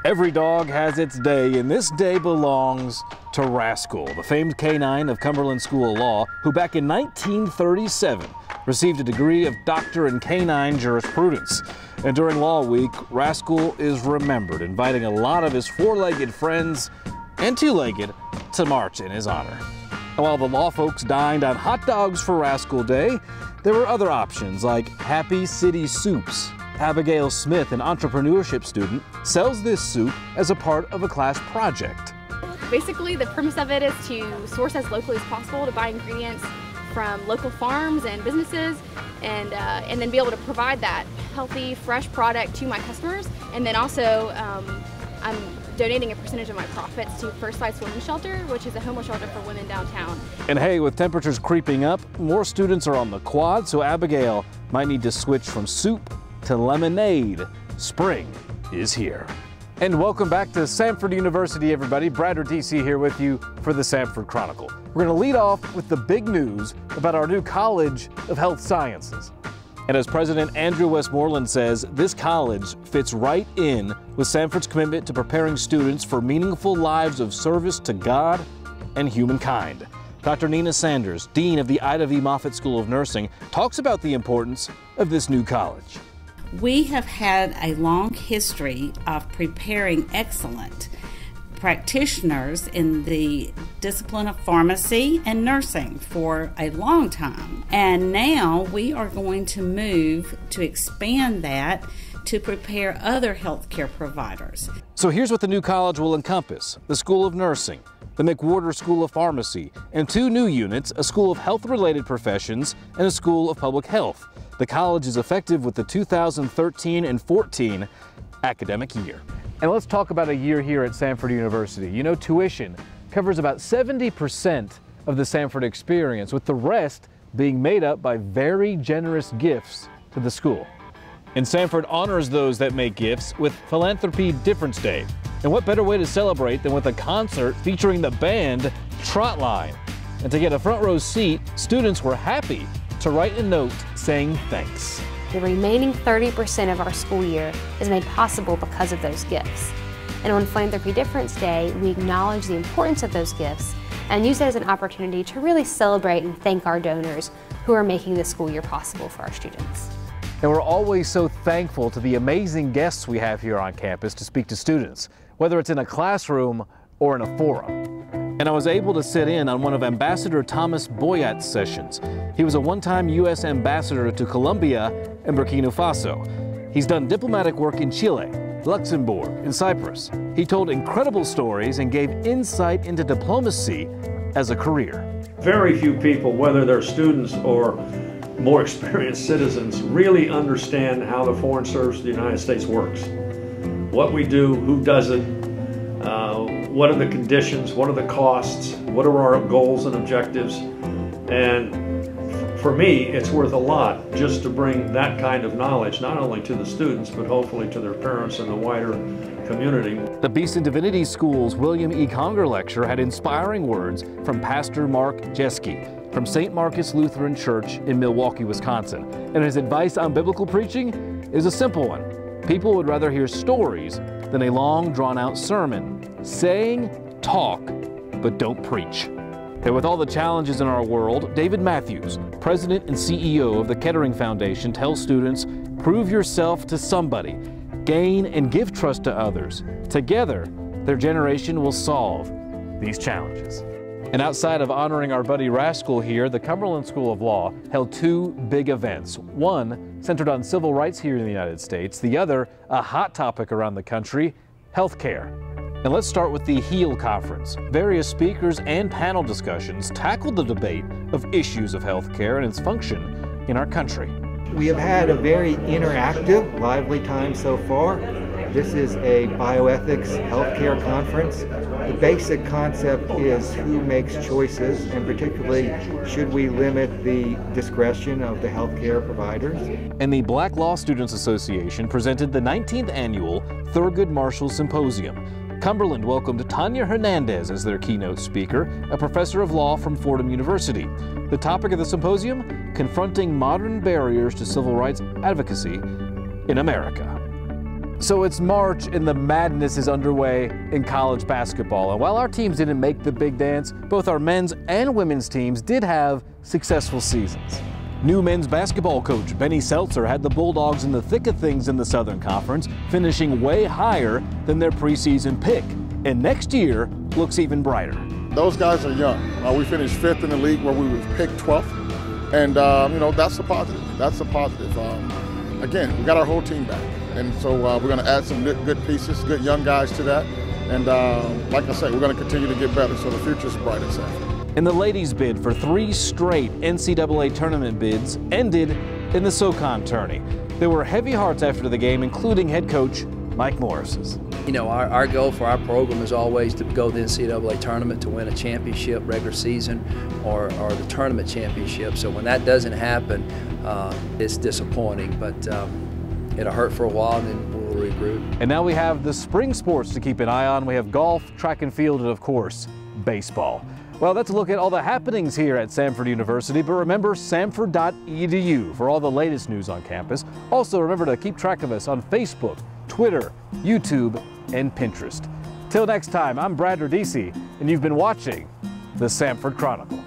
Every dog has its day, and this day belongs to Rascal, the famed canine of Cumberland School of Law, who back in 1937 received a degree of Doctor in Canine Jurisprudence. And during Law Week, Rascal is remembered, inviting a lot of his four-legged friends and two-legged to march in his honor. And while the law folks dined on hot dogs for Rascal Day, there were other options like Happy City Soups. Abigail Smith, an entrepreneurship student, sells this soup as a part of a class project. Basically, the premise of it is to source as locally as possible, to buy ingredients from local farms and businesses, and then be able to provide that healthy, fresh product to my customers. And then also, I'm donating a percentage of my profits to First Light Women's Shelter, which is a homeless shelter for women downtown. And hey, with temperatures creeping up, more students are on the quad, so Abigail might need to switch from soup to lemonade. Spring is here. And welcome back to Samford University, everybody. Brad Radice here with you for the Samford Chronicle. We're going to lead off with the big news about our new College of Health Sciences. And as President Andrew Westmoreland says, this college fits right in with Samford's commitment to preparing students for meaningful lives of service to God and humankind. Dr. Nena Sanders, Dean of the Ida V. Moffitt School of Nursing, talks about the importance of this new college. We have had a long history of preparing excellent practitioners in the discipline of pharmacy and nursing for a long time. And now we are going to move to expand that to prepare other healthcare providers. So here's what the new college will encompass: the School of Nursing, the McWhorter School of Pharmacy, and two new units, a School of Health-Related Professions and a School of Public Health. The college is effective with the 2013 and 14 academic year. And let's talk about a year here at Samford University. You know, tuition covers about 70% of the Samford experience, with the rest being made up by very generous gifts to the school. And Samford honors those that make gifts with Philanthropy Difference Day. And what better way to celebrate than with a concert featuring the band Trotline? And to get a front row seat, students were happy to write a note saying thanks. The remaining 30% of our school year is made possible because of those gifts. And on Philanthropy Difference Day, we acknowledge the importance of those gifts and use it as an opportunity to really celebrate and thank our donors who are making this school year possible for our students. And we're always so thankful to the amazing guests we have here on campus to speak to students, whether it's in a classroom or in a forum. And I was able to sit in on one of Ambassador Thomas Boyatt's sessions. He was a one-time U.S. ambassador to Colombia and Burkina Faso. He's done diplomatic work in Chile, Luxembourg, and Cyprus. He told incredible stories and gave insight into diplomacy as a career. Very few people, whether they're students or more experienced citizens, really understand how the Foreign Service of the United States works. What we do, who does it, what are the conditions, what are the costs, what are our goals and objectives. And for me, it's worth a lot just to bring that kind of knowledge, not only to the students, but hopefully to their parents and the wider community. The Beeson Divinity School's William E. Conger Lecture had inspiring words from Pastor Mark Jeske from St. Marcus Lutheran Church in Milwaukee, Wisconsin. And his advice on biblical preaching is a simple one. People would rather hear stories than a long, drawn-out sermon. Saying, talk, but don't preach. And with all the challenges in our world, David Matthews, president and CEO of the Kettering Foundation, tells students, prove yourself to somebody, gain and give trust to others. Together, their generation will solve these challenges. And outside of honoring our buddy Rascal here, the Cumberland School of Law held two big events. One centered on civil rights here in the United States, the other a hot topic around the country, healthcare. And let's start with the HEAL conference. Various speakers and panel discussions tackled the debate of issues of healthcare and its function in our country. We have had a very interactive, lively time so far. This is a bioethics healthcare conference. The basic concept is who makes choices, and particularly should we limit the discretion of the healthcare providers. And the Black Law Students Association presented the 19th annual Thurgood Marshall Symposium. Cumberland welcomed Tanya Hernandez as their keynote speaker, a professor of law from Fordham University. The topic of the symposium, confronting modern barriers to civil rights advocacy in America. So it's March and the madness is underway in college basketball. And while our teams didn't make the big dance, both our men's and women's teams did have successful seasons. New men's basketball coach Bennie Seltzer had the Bulldogs in the thick of things in the Southern Conference, finishing way higher than their preseason pick. And next year looks even brighter. Those guys are young. We finished 5th in the league where we were picked 12th. And, you know, that's a positive. That's a positive. Again, we got our whole team back. And so we're going to add some good pieces, good young guys to that. And like I said, we're going to continue to get better. So the future's bright at Samford. And the ladies' bid for 3 straight NCAA tournament bids ended in the SoCon tourney. There were heavy hearts after the game, including head coach Mike Morris's. You know, our goal for our program is always to go to the NCAA tournament to win a championship, regular season, or the tournament championship. So when that doesn't happen, it's disappointing, but it'll hurt for a while, and then we'll regroup. And now we have the spring sports to keep an eye on. We have golf, track and field, and of course, baseball. Well, that's a look at all the happenings here at Samford University, but remember samford.edu for all the latest news on campus. Also, remember to keep track of us on Facebook, Twitter, YouTube, and Pinterest. Till next time, I'm Brad Radice, and you've been watching the Samford Chronicle.